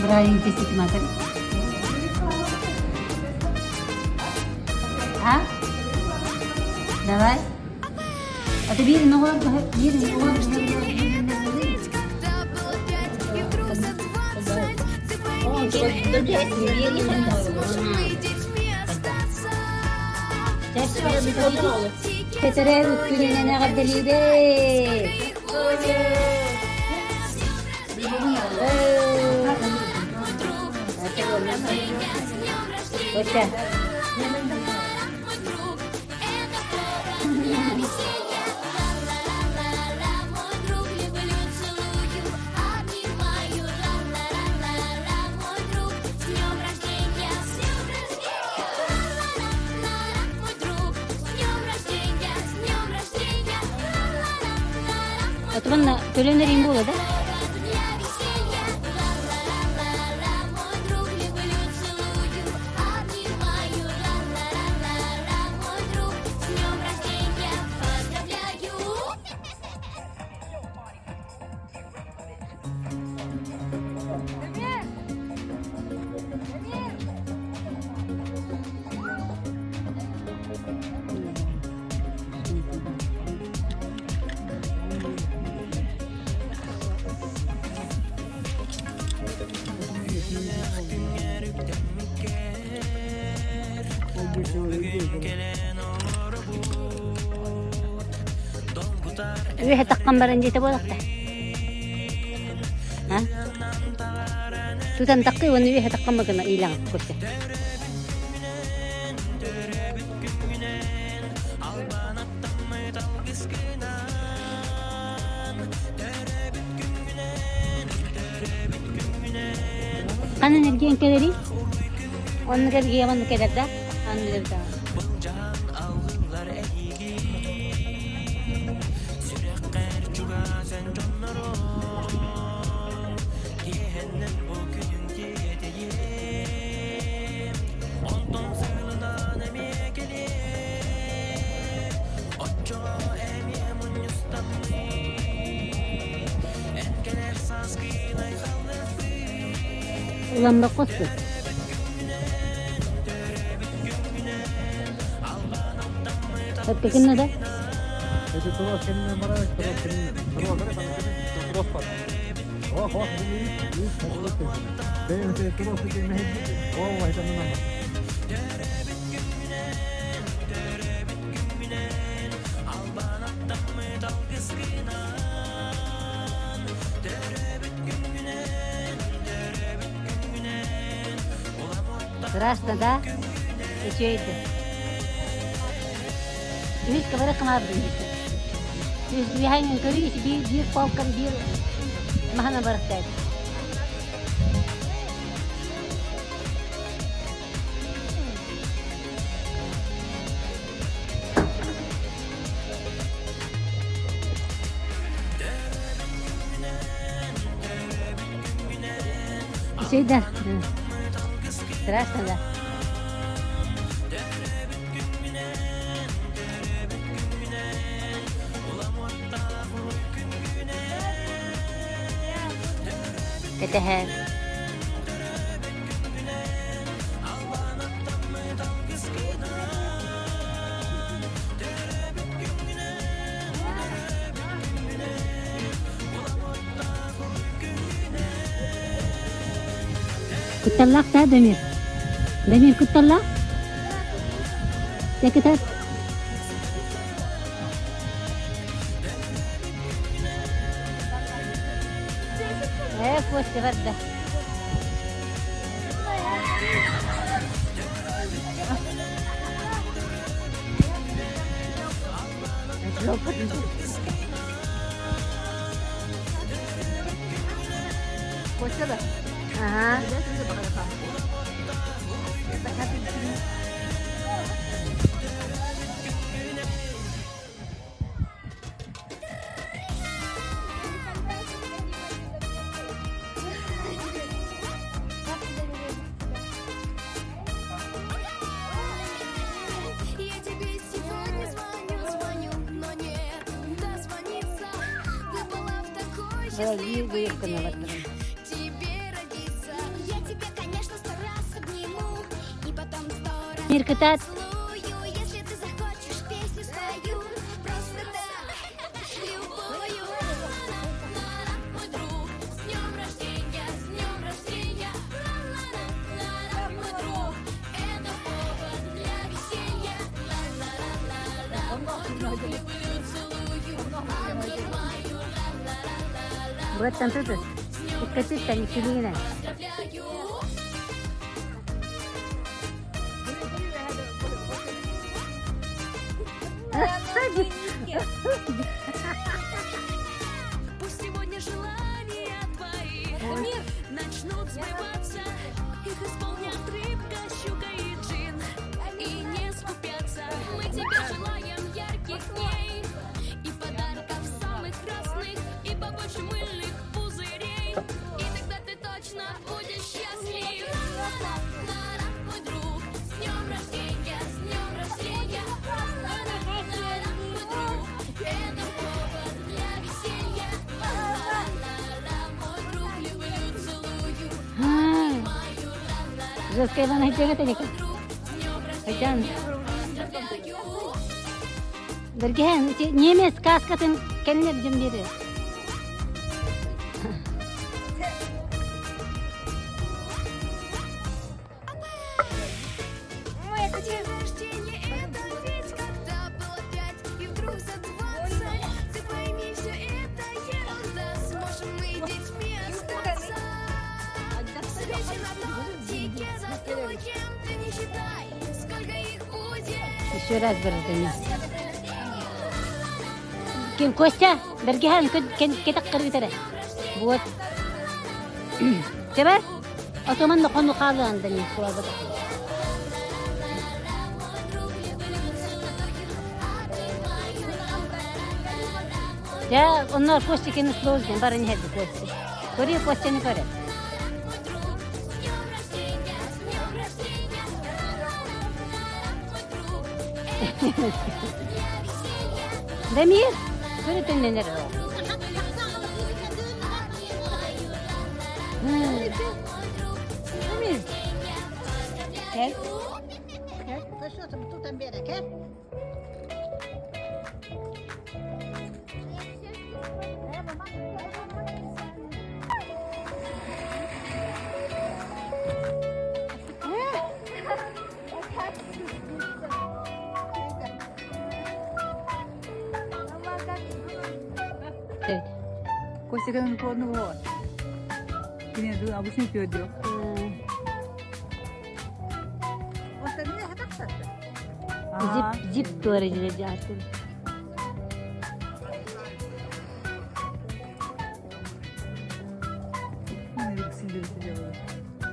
Brian kesik makan. Ha? Давай. А ты бери ногу, бери ногу. Ketere bütününe ne kadar deliydi. Hoşça. Atmanla tölenlerin bu olada. Wih takkan barang jita bolak dah. Ha? Tutan takki wan wih takkan magana ilang kursi. Kanan ergen keleri? Onun kergi yaman keler dah. Anladım da. Ulan bak olsun. Peki ne de? Это то, чем мы морали, то, чем мы морали, там просто. О, вот, видишь, да, это просто ты не видишь. О, это не надо. Страшно, да? И что это? Видишь, говорят, комарды. Я не говорю, бир палкам, бир махана барахтает. Şey de. Страшно, да? Это है. Kutalak ta Demir. Demir kutalak. Sakit hat. Push ورده. Push ba? Aha. Выявка на ватман. Миркатат. Целую, если ты захочешь, песню спою. Просто так, с любовью. Ла-ла-ла, мой друг, с днем рождения, с днем рождения. Ла-ла-ла, мой друг, это повод для веселья. Ла-ла-ла, мой друг, люблю, целую, обнимаю. Ла-ла-ла, Buat tentu tuh. Diketit tadi sini nah. поздравляю. Пусть сегодня желания твои начнут сбываться, их исполнят рыбка, щука и джин, и не скупятся. Мы тебе желаем ярких дней и подарков самых красных, и побольше мыльных пузырей, и тогда ты точно будешь счастлив. Ла-ла-ла, мой друг, с днем рождения, с днем рождения. Ла-ла-ла, мой друг, это повод для веселья. Ла-ла-ла, мой друг, люблю, целую, обнимаю. Ла-ла-ла, Жесткая вона тяга тadi kan. друг, с днем Aycan. рождения, поздравляю. Bergen nyemes kaskatın kendine bizim biri. День рождения это ведь когда было 5 и вдруг за 20. Ты пойми, все это ерунда. Сможем мы детьми остаться. Свечи на тортике застольем ты не считай, сколько их будет. Еще раз bertanya. Kim Kostya, bergehan kita kerja buat. Coba, otoman nukonu kalu andanya suara. Ya, onlar postçikini slozgen, barın hedi postçi. Koruyor postçini koruyor. Demir, böyle neler o? Demir. Gel. Gel. Taşıyorsun, tutan bir yere, gel. Evet. Костя полный вот. Нет, обычно пьет. Zip öğrencileri artık.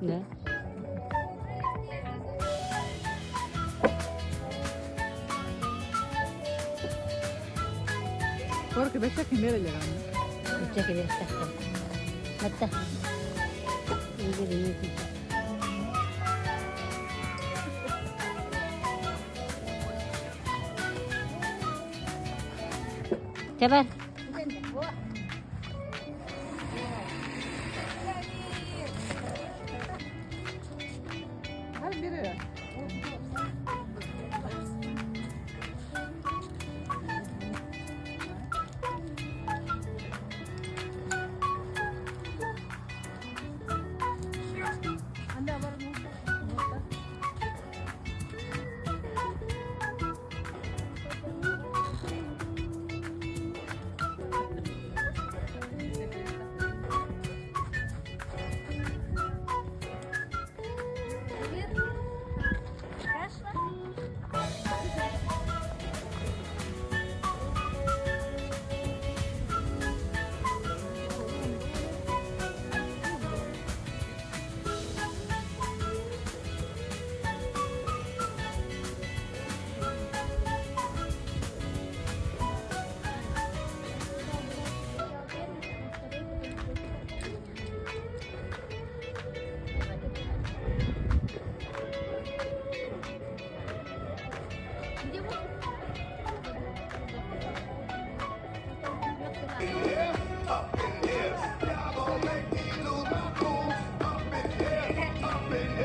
Ne? Сколько бешек не мерили рано. Uçak ederiz takım. Hatta. İyi de iyi. Cepat. Hadi biri.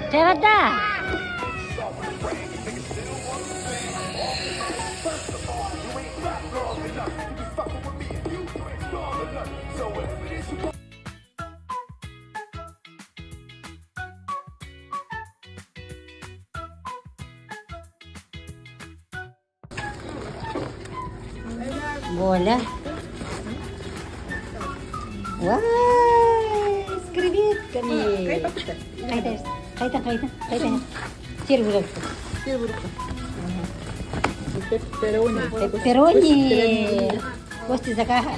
Cepat dah. Оля. Вау, с креветками. Кайта. Теперь выжимка. Пепперони. Кости закаха.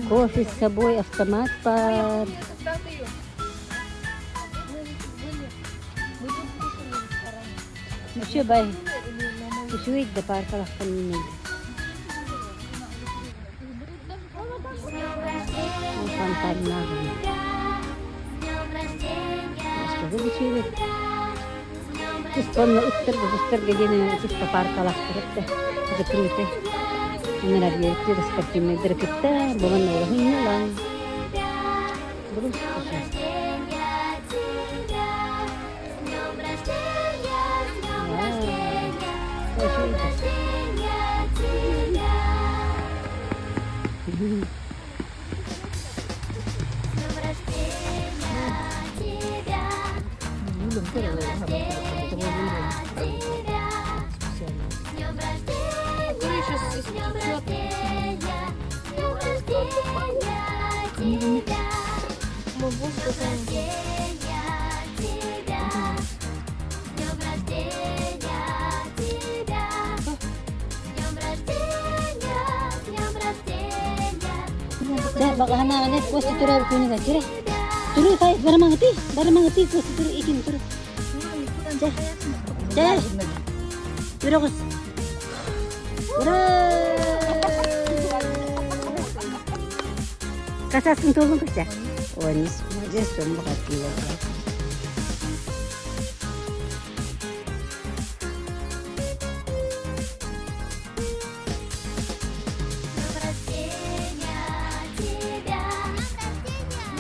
Кофе с собой, автомат пар. Еще бай. Еще и до парка лахтанин. Фонтанна. Что за чего? Исполнил утр гадины типа парка лахтанин. Закрытый. Нравится это спортивный дракета, бывало гуляла. Брус. Dah, baka hana kuas itu dah punya kan, cire. Turu kai, barang mangati kuas itu ikin turu. Dah, turu kuas. Kasas untuk apa sih? Oh ini semua je semua hati lah.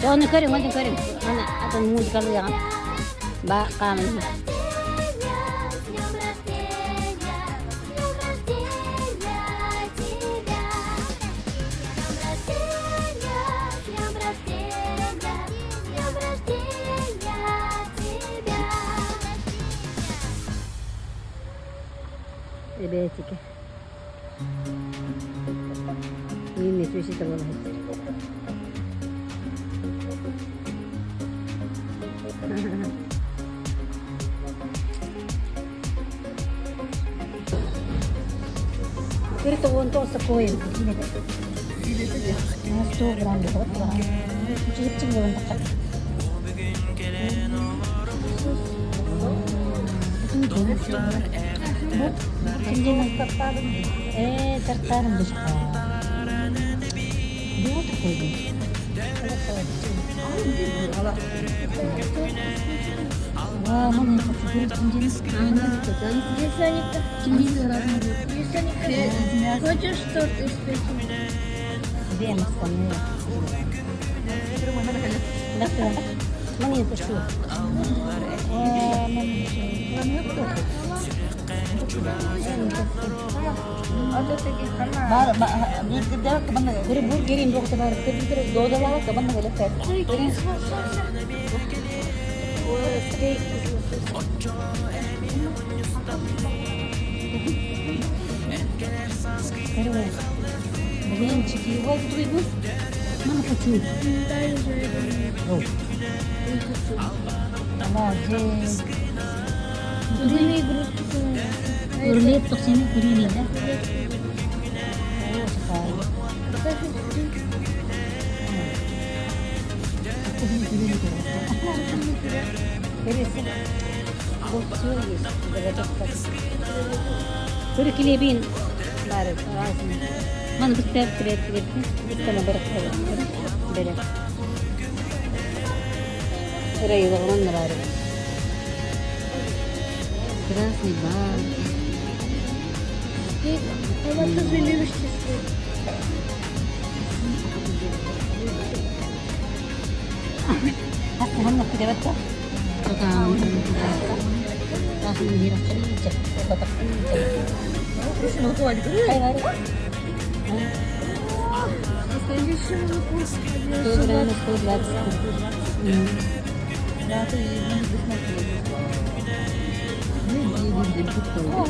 Jangan kering, mana kering? Mana? Atau mudi kalau yang bakal. Ребятики. Ini sushi terlalu hati. Pero ito untuk sekoin. Mas tu grande banget lah. Cicing belum tak. Hindi nagtataran. Tartaran ba siya? Hindi mo ito pwede. Wah, mana yang kecil cincin? Хочешь что-то испечь? Где масконы? Да, да. Mana yang kecil? Ada tinggi karena. Dia ke mana? Buru-buru kirim dua kata baru. Terus dua lawat ke mana boleh set? Steak. Блинчики. Вот твой гусь. Мама хочу. Молодец. Куриные грудки. Куриные токсины куриные, да? Kuri kilebin baru rasanya. Mana besar kira-kira kita nak berapa? Berapa? Kira juga mana baru? Keras nih bang. Aber das will ich nicht. Hatta hanno kide batta. Kaka langsung hirap kerja. Batak kerja. Terus mau tuh adik. Hai. Tuh sekolah gratis. Ya tuh ini bisnis lagi. Ini gitu. Oh,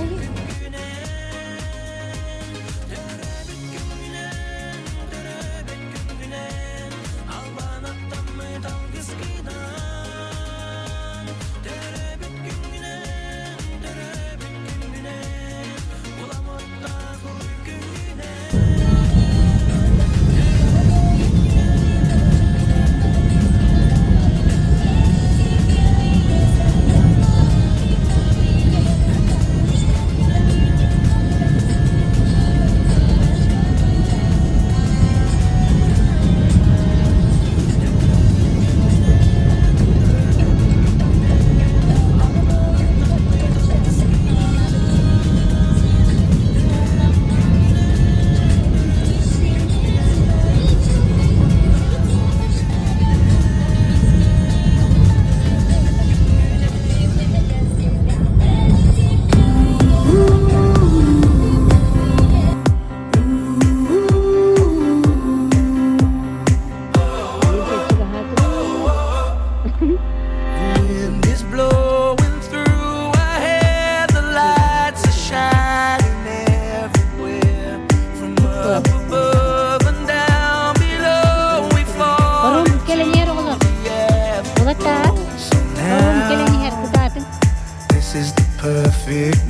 Wind is blowing through our hair, the lights are shining everywhere. From up above and down below, we fall baru kelenya ro bagar. yeah. Bagar ta. So Baru now kelenya her kutat. this is the perfect